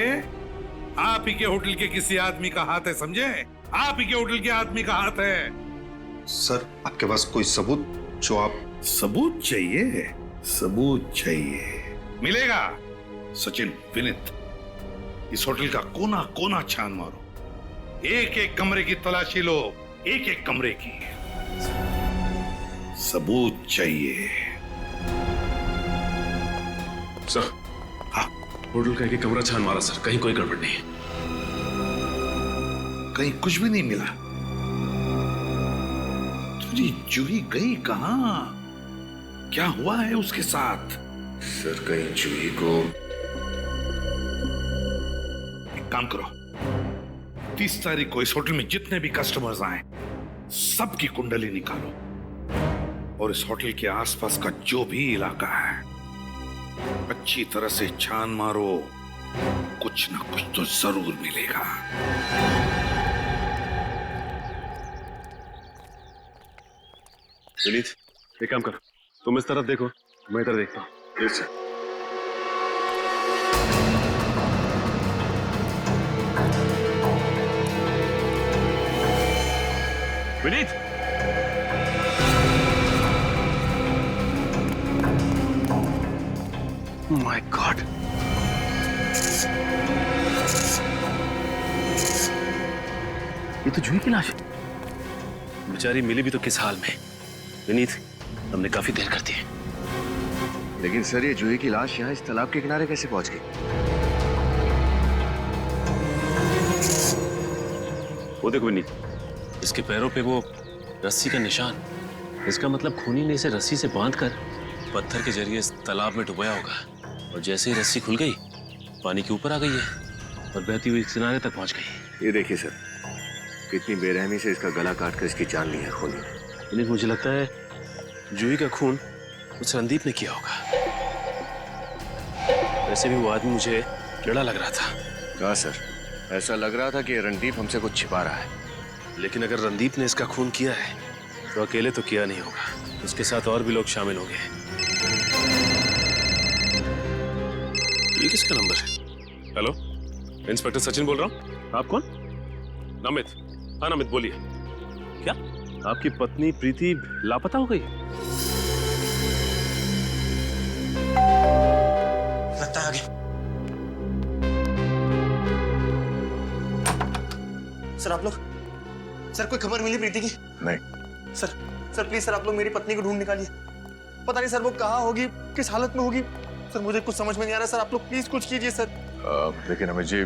आप ही के होटल के किसी आदमी का हाथ है, समझे? आप ही के होटल के आदमी का हाथ है। सर, आपके पास कोई सबूत जो आप? सबूत चाहिए? सबूत चाहिए, मिलेगा। सचिन, विनीत, इस होटल का कोना कोना छान मारो, एक एक कमरे की तलाशी लो, एक एक कमरे की। सबूत चाहिए। सर, हाँ, होटल का एक कमरा छान मारा सर, कहीं कोई गड़बड़ नहीं है। कहीं कुछ भी नहीं मिला? तुझे जूही गई कहां? क्या हुआ है उसके साथ? सर, कहीं जूही को... एक काम करो, 30 तारीख को इस होटल में जितने भी कस्टमर्स आए, सबकी कुंडली निकालो और इस होटल के आसपास का जो भी इलाका है अच्छी तरह से छान मारो। कुछ ना कुछ तो जरूर मिलेगा। विनीत, एक काम कर, तुम इस तरफ देखो, मैं इधर देखता हूँ। Yes sir. Vineet, my God, ये तो जूही की लाश है। बेचारी मिली भी तो किस हाल में। विनीत, हमने काफी देर कर दी है। लेकिन सर, ये जूही की लाश यहाँ इस तालाब के किनारे कैसे पहुंच गई? वो देखो विनीत, इसके पैरों पे वो रस्सी का निशान। इसका मतलब खूनी ने इसे रस्सी से बांधकर पत्थर के जरिए इस तालाब में डुबाया होगा, और जैसे ही रस्सी खुल गई पानी के ऊपर आ गई है और बहती हुई किनारे तक पहुंच गई। ये देखिए सर, कितनी बेरहमी से इसका गला काटकर इसकी जान ली है खूनी ने। विनीत, मुझे लगता है जूही का खून उस रणदीप ने किया होगा। वैसे भी वो आदमी मुझे टेढ़ा लग रहा था। कहा सर, ऐसा लग रहा था कि रणदीप हमसे कुछ छिपा रहा है। लेकिन अगर रणदीप ने इसका खून किया है तो अकेले तो किया नहीं होगा, उसके साथ और भी लोग शामिल होंगे। ये किसका नंबर है? हेलो, इंस्पेक्टर सचिन बोल रहा हूँ। आप कौन? नमित। हाँ नमित, बोलिए। क्या आपकी पत्नी प्रीति लापता हो गई? लगता है आगे। सर आप लोग, सर कोई खबर मिली प्रीति की? नहीं सर, सर प्लीज सर, आप लोग मेरी पत्नी को ढूंढ निकालिए। पता नहीं सर वो कहाँ होगी, किस हालत में होगी। सर मुझे कुछ समझ में नहीं आ रहा सर, आप लोग प्लीज कुछ कीजिए सर। देखिए नमित जी,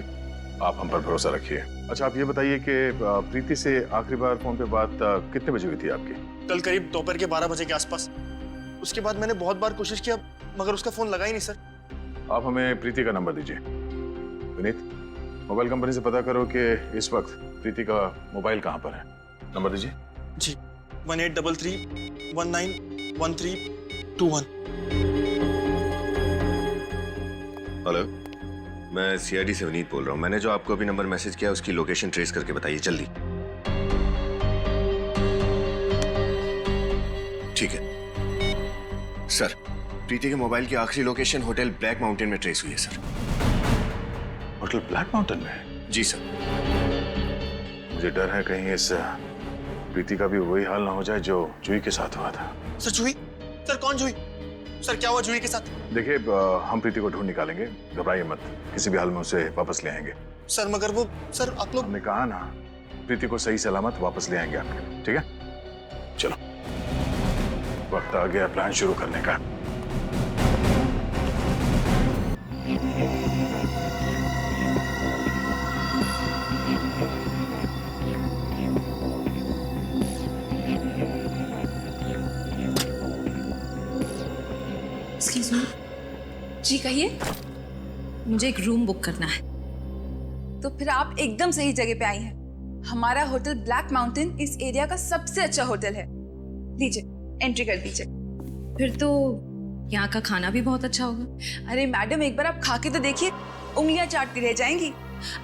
आप हम पर भरोसा रखिए। अच्छा, आप ये बताइए कि प्रीति से आखिरी बार फोन पे बात कितने बजे हुई थी आपकी? कल करीब दोपहर के 12 बजे के आसपास। उसके बाद मैंने बहुत बार कोशिश किया मगर उसका फोन लगा ही नहीं सर। आप हमें प्रीति का नंबर दीजिए। विनीत, मोबाइल कंपनी से पता करो कि इस वक्त प्रीति का मोबाइल कहाँ पर है। नंबर दीजिए। जी, 1833191321। हेलो, मैं सीआईडी से विनीत बोल रहा हूँ। मैंने जो आपको अभी नंबर मैसेज किया उसकी लोकेशन ट्रेस करके बताइए जल्दी। ठीक है सर, प्रीति के मोबाइल की आखिरी लोकेशन होटल ब्लैक माउंटेन में ट्रेस हुई है सर। होटल ब्लैक माउंटेन में? जी सर। मुझे डर है कहीं इस प्रीति का भी वही हाल ना हो जाए जो जूही के साथ हुआ था। सर जूही? सर कौन जूही? सर क्या हुआ जूही के साथ? देखिए, हम प्रीति को ढूंढ निकालेंगे, घबराइए मत। किसी भी हाल में उसे वापस ले आएंगे। सर मगर वो, सर आप लोग। हमने कहा ना, प्रीति को सही सलामत वापस ले आएंगे आपके। ठीक है, चलो वक्त आ गया प्लान शुरू करने का। Excuse me. जी कहिए। मुझे एक रूम बुक करना है। तो फिर आप एकदम सही जगह पे आई हैं। हमारा होटल ब्लैक माउंटेन इस एरिया का सबसे अच्छा होटल है। लीजिए, एंट्री कर दीजिए। फिर तो यहाँ का खाना भी बहुत अच्छा होगा। अरे मैडम, एक बार आप खा के तो देखिए, उंगलियां चाटती रह जाएंगी।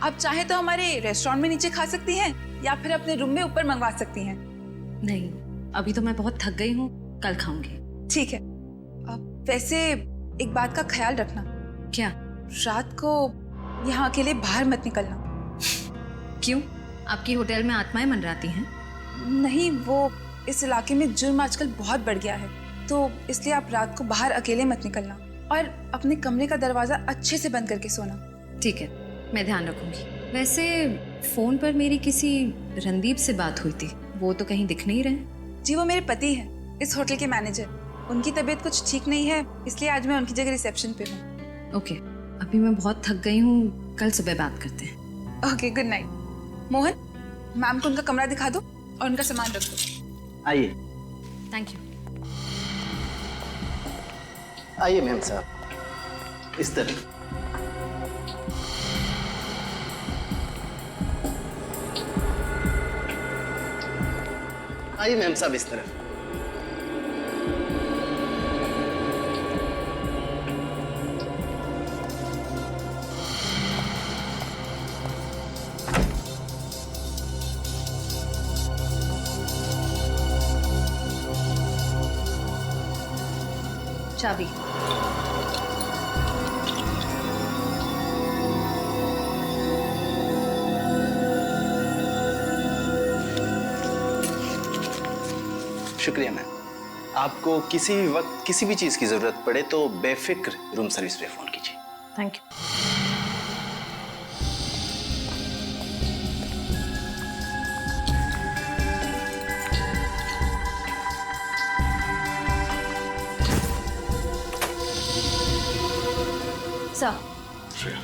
आप चाहे तो हमारे रेस्टोरेंट में नीचे खा सकती हैं या फिर अपने रूम में ऊपर मंगवा सकती हैं। नहीं, अभी तो मैं बहुत थक गई हूँ, कल खाऊंगी। ठीक है। वैसे एक बात का ख्याल रखना। क्या? रात को यहाँ अकेले बाहर मत निकलना। क्यों? आपकी होटल में आत्माएं मंडराती हैं? नहीं, वो इस इलाके में जुर्म आजकल बहुत बढ़ गया है, तो इसलिए आप रात को बाहर अकेले मत निकलना और अपने कमरे का दरवाजा अच्छे से बंद करके सोना। ठीक है, मैं ध्यान रखूंगी। वैसे फोन पर मेरी किसी रणदीप से बात हुई थी, वो तो कहीं दिख नहीं रहे। जी, वो मेरे पति हैं, इस होटल के मैनेजर। उनकी तबीयत कुछ ठीक नहीं है, इसलिए आज मैं उनकी जगह रिसेप्शन पे हूँ। ओके, अभी मैं बहुत थक गई हूँ, कल सुबह बात करते हैं। Okay, good night. Mohan, ma'am को उनका कमरा दिखा दो और उनका सामान रख दो। आइए। Thank you. आइए मैम साहब, इस तरह। आइए मैम साहब, इस तरफ। चाबी। शुक्रिया मैम। आपको किसी भी वक्त किसी भी चीज की जरूरत पड़े तो बेफिक्र रूम सर्विस पे फोन कीजिए। Thank you. सर। श्रेया,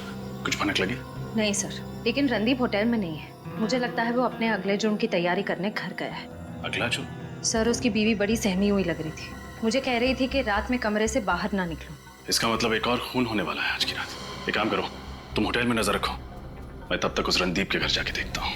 कुछ भनक लगी? नहीं सर, लेकिन रणदीप होटल में नहीं है। मुझे लगता है वो अपने अगले जुर्म की तैयारी करने घर गया है। अगला जुर्म? सर, उसकी बीवी बड़ी सहमी हुई लग रही थी। मुझे कह रही थी कि रात में कमरे से बाहर ना निकलूं। इसका मतलब एक और खून होने वाला है आज की रात। एक काम करो, तुम होटल में नजर रखो, मैं तब तक उस रणदीप के घर जाके देखता हूँ।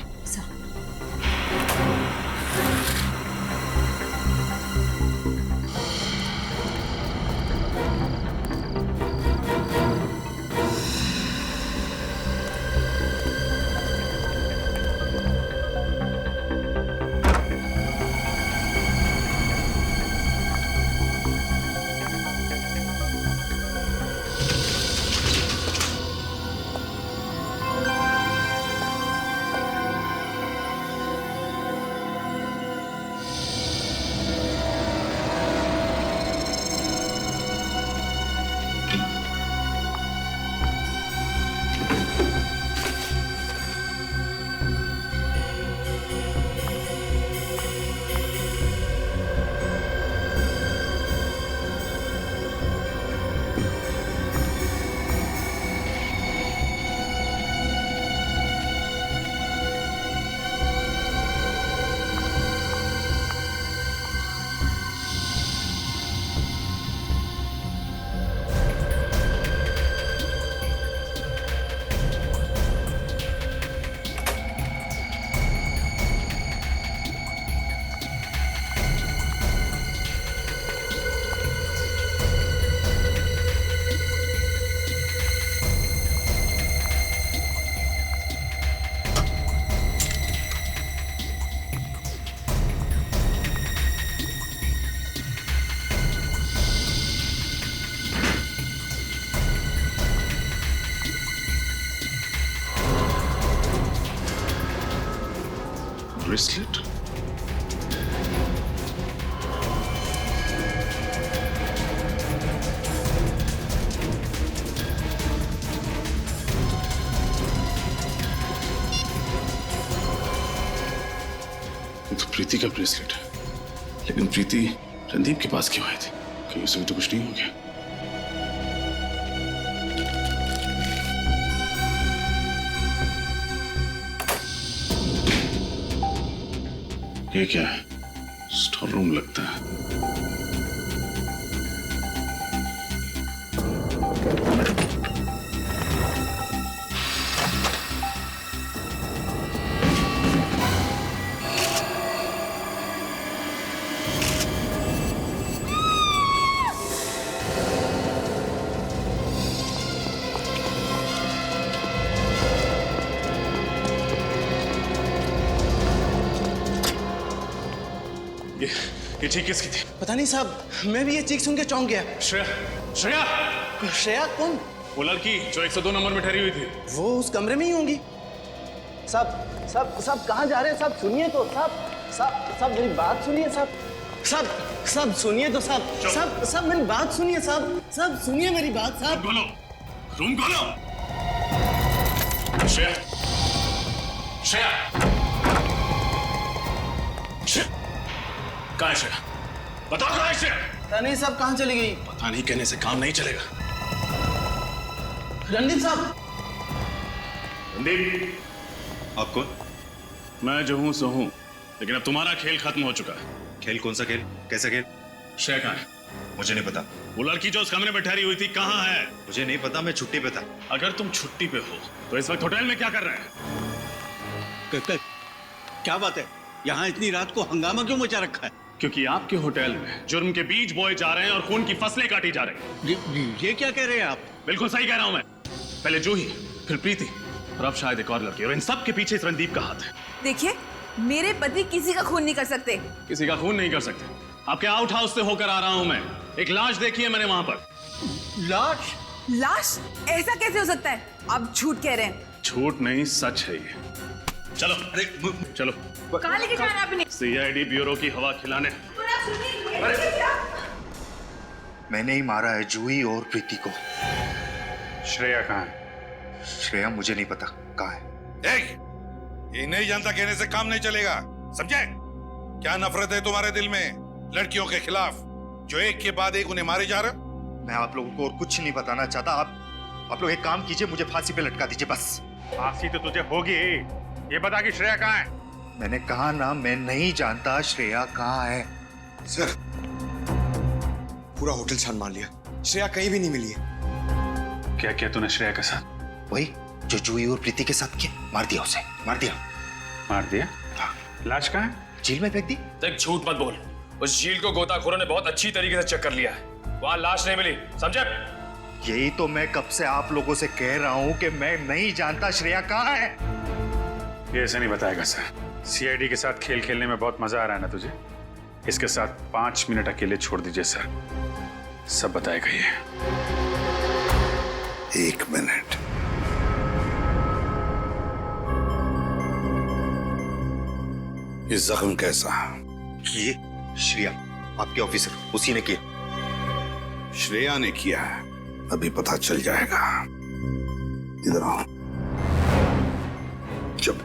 ब्रेसलेट? ये तो प्रीति का ब्रेसलेट है, लेकिन प्रीति रणदीप के पास क्यों आई थी? कहीं उसे भी तो कुछ नहीं हो गया? ये क्या है? स्टोर रूम लगता है। ये चीख किसकी थी? पता नहीं साहब, मैं भी ये चीख सुन के चौंक गया। श्रेया, श्रेया, श्रेया कौन? वो लड़की जो 102 नंबर में ठहरी हुई थी। वो उस कमरे में ही होंगी। सब कहाँ जा रहे हैं? सब सुनिए तो, सब मेरी बात सुनिए। सब सुनिए तो, सब मेरी बात सुनिए। सब सुनिए मेरी बात। सब खोलो, रूम खोलो। श्रेया, श्रेया, कहाँ है श्रेया? बताओ कहाँ है श्रेया? पता नहीं साहब कहाँ चली गई। पता नहीं कहने से काम नहीं चलेगा। रणदीप साहब। रणदीप, आप कौन? मैं जो हूं सो हूं, लेकिन अब तुम्हारा खेल खत्म हो चुका है। खेल? कौन सा खेल? कैसा खेल? श्रेया कहाँ है? मुझे नहीं पता। वो लड़की जो उस कमरे में ठहरी हुई थी कहाँ है? मुझे नहीं पता, मैं छुट्टी पे था। अगर तुम छुट्टी पे हो तो इस वक्त होटल में क्या कर रहे हैं? क्या बात है? यहाँ इतनी रात को हंगामा क्यों मचा रखा है? क्योंकि आपके होटल में जुर्म के बीज बोए जा रहे हैं और खून की फसलें काटी जा रही हैं। ये क्या कह रहे हैं आप? बिल्कुल सही कह रहा हूं मैं। पहले जूही, फिर प्रीति और अब शायद एक और लड़की, और इन सब के पीछे इस रणदीप का हाथ है। देखिए, मेरे पति किसी का खून नहीं कर सकते। किसी का खून नहीं कर सकते? आपके आउट हाउस से होकर आ रहा हूं मैं। एक लाश देखी है मैंने वहां पर। लाश? लाश? ऐसा कैसे हो सकता है? आप झूठ कह रहे हैं। झूठ नहीं, सच है ये। चलो, चलो। कहाँ लेके जा रहे हैं अपने? सीआईडी ब्यूरो की हवा खिलाने। मैंने ही मारा है जूही और प्रीति को। श्रेया कहाँ है? श्रेया मुझे नहीं पता कहाँ है। ये नहीं जानता कहने से काम नहीं चलेगा, समझे? क्या नफरत है तुम्हारे दिल में लड़कियों के खिलाफ जो एक के बाद एक उन्हें मारे जा रहे? मैं आप लोगों को और कुछ नहीं बताना चाहता। आप लोग एक काम कीजिए, मुझे फांसी पे लटका दीजिए बस। फांसी तो तुझे होगी। ये बता कि श्रेया कहाँ है? मैंने कहा ना, मैं नहीं जानता श्रेया कहाँ है। सर, पूरा होटल छान मार लिया, श्रेया कहीं भी नहीं मिली है। क्या किया तूने श्रेया के साथ? वही जो जूही और प्रीति के साथ किया, मार दिया उसे, मार दिया। मार दिया? लाश कहाँ है? झील में फेंक दी। देख, झूठ मत बोल। उस झील को गोताखोरों ने बहुत अच्छी तरीके से चेक कर लिया है, वहां लाश नहीं मिली, समझे? यही तो मैं कब से आप लोगों से कह रहा हूं कि मैं नहीं जानता श्रेया कहाँ है। ये ऐसे नहीं बताएगा सर। सीआईडी के साथ खेल खेलने में बहुत मजा आ रहा है ना तुझे? इसके साथ 5 मिनट अकेले छोड़ दीजिए सर, सब बताएगा ये। 1 मिनट। ये जख्म कैसा? ये श्रेया, आपके ऑफिसर, उसी ने किया। श्रेया ने किया है, अभी पता चल जाएगा। इधर आओ। चुप।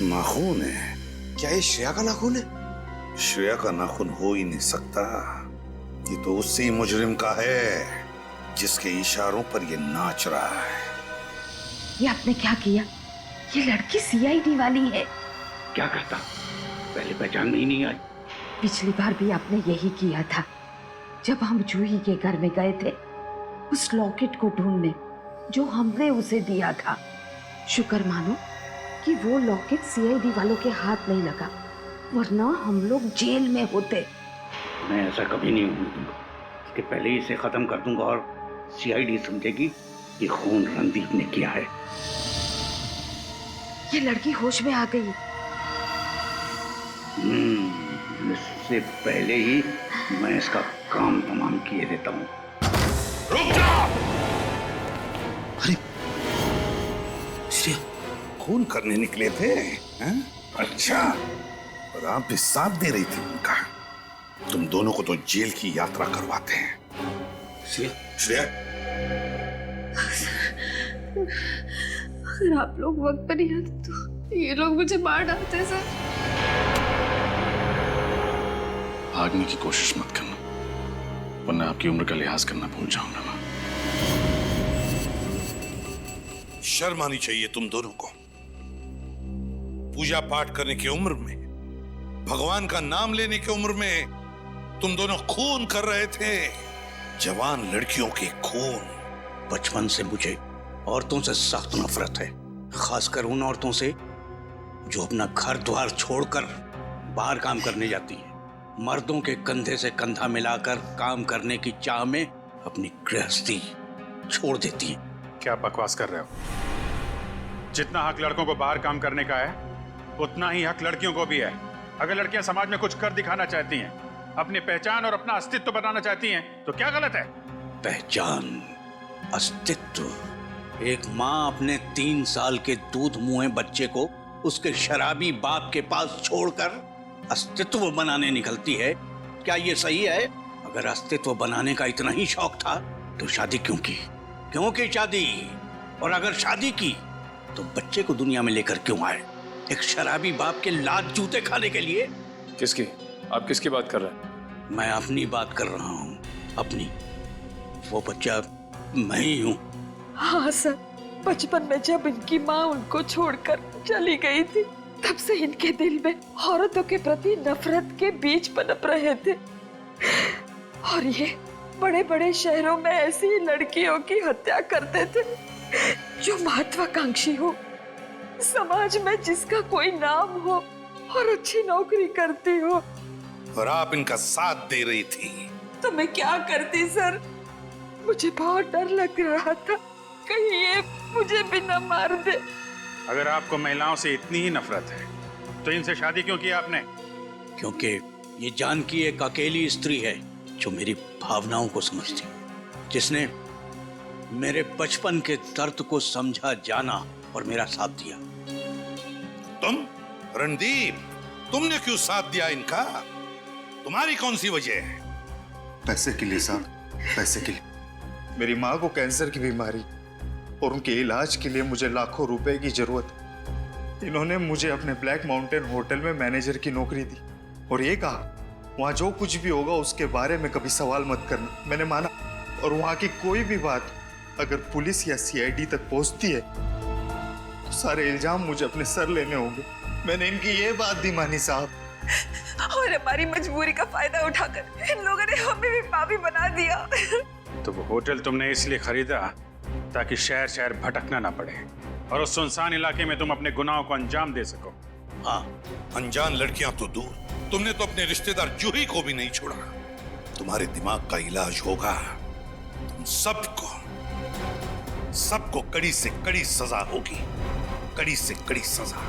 नाखून है। क्या ये श्रेया का नाखून है? श्रेया का नाखून हो ही नहीं सकता। ये तो उसी मुजरिम का है जिसके इशारों पर ये नाच रहा है। ये आपने क्या किया? ये लड़की सीआईडी वाली है। क्या करता, पहले पहचान में ही नहीं आई। पिछली बार भी आपने यही किया था, जब हम जूही के घर में गए थे उस लॉकेट को ढूंढने जो हमने उसे दिया था। शुक्र मानो कि वो लॉकेट सीआईडी वालों के हाथ नहीं लगा, वरना हम लोग जेल में होते। मैं ऐसा कभी नहीं होने दूंगा। इसके पहले ही इसे खत्म कर दूंगा और सीआईडी समझेगी ये खून रणदीप ने किया है। ये लड़की होश में आ गई। इससे पहले ही मैं इसका काम तमाम किए देता हूँ। रुक जा! अरे श्रेया, खून करने निकले थे हैं? अच्छा, और आप भी साथ दे रही थी उनका। तुम दोनों को तो जेल की यात्रा करवाते हैं। श्रेया, अगर आप लोग वक्त पर नहीं आते तो ये लोग मुझे मार डालते सर। भागने की कोशिश मत करना, वरना आपकी उम्र का लिहाज करना भूल जाऊंगा मैं। शर्म आनी चाहिए तुम दोनों को। पूजा पाठ करने की उम्र में, भगवान का नाम लेने की उम्र में तुम दोनों खून कर रहे थे, जवान लड़कियों के खून। बचपन से मुझे औरतों से सख्त नफरत है, खासकर उन औरतों से जो अपना घर द्वार छोड़कर बाहर काम करने जाती हैं, मर्दों के कंधे से कंधा मिलाकर काम करने की चाह में अपनी गृहस्थी छोड़ देती हैं। क्या बकवास कर रहे हो? जितना हक लड़कों को बाहर काम करने का है, उतना ही हक लड़कियों को भी है। अगर लड़कियां समाज में कुछ कर दिखाना चाहती हैं, अपनी पहचान और अपना अस्तित्व बनाना चाहती हैं, तो क्या गलत है? पहचान, अस्तित्व। एक माँ अपने 3 साल के दूध मुंहे बच्चे को उसके शराबी बाप के पास छोड़कर अस्तित्व बनाने निकलती है, क्या ये सही है? अगर अस्तित्व बनाने का इतना ही शौक था तो शादी क्यों की? क्यों की शादी? और अगर शादी की तो बच्चे को दुनिया में लेकर क्यों आए? एक शराबी बाप के लात जूते खाने के लिए? किसकी? आप किसकी बात कर रहे हैं? मैं अपनी बात कर रहा हूँ, अपनी। वो बच्चा मैं ही हूँ। हाँ सर, बचपन में जब इनकी माँ उनको छोड़कर चली गई थी, तब से इनके दिल में औरतों के प्रति नफरत के बीज पनप रहे थे। और ये बड़े बड़े शहरों में ऐसी लड़कियों की हत्या करते थे जो महत्वाकांक्षी हो, समाज में जिसका कोई नाम हो और अच्छी नौकरी करती हो। और आप इनका साथ दे रही थी। तो मैं क्या करती सर? मुझे बहुत डर लग रहा था, कहीं ये मुझे भी न मार दे। अगर आपको महिलाओं से इतनी ही नफरत है तो इनसे शादी क्यों की आपने? क्योंकि ये जानकी एक अकेली स्त्री है जो मेरी भावनाओं को समझती, जिसने मेरे बचपन के दर्द को समझा जाना और मेरा साथ दिया। तुम रणदीप, तुमने क्यों साथ दिया इनका? तुम्हारी कौन सी वजह है? पैसे के लिए साहब, पैसे के लिए। मेरी माँ को कैंसर की बीमारी और उनके इलाज के लिए मुझे लाखों रुपए की जरूरत। इन्होंने मुझे अपने ब्लैक माउंटेन होटल में मैनेजर की नौकरी दी और ये कहा वहां जो कुछ भी होगा उसके बारे में कभी सवाल मत करना। मैंने माना और वहां की कोई भी बात अगर पुलिस या सीआईडी तक पहुंचती है तो सारे इल्जाम मुझे अपने सर लेने होंगे। मैंने इनकी ये बात भी मानी साहब। और हमारी मजबूरी का फायदा उठाकर इन लोगों ने हमें भी पापी बना दिया। तो वो होटल तुमने इसलिए खरीदा ताकि शहर शहर भटकना ना पड़े और उस सुनसान इलाके में तुम अपने गुनाहों को अंजाम दे सको। हाँ, अनजान लड़कियां तो दूर, तुमने तो अपने रिश्तेदार जूही को भी नहीं छोड़ा। तुम्हारे दिमाग का इलाज होगा। तुम सबको कड़ी से कड़ी सजा होगी, कड़ी से कड़ी सजा।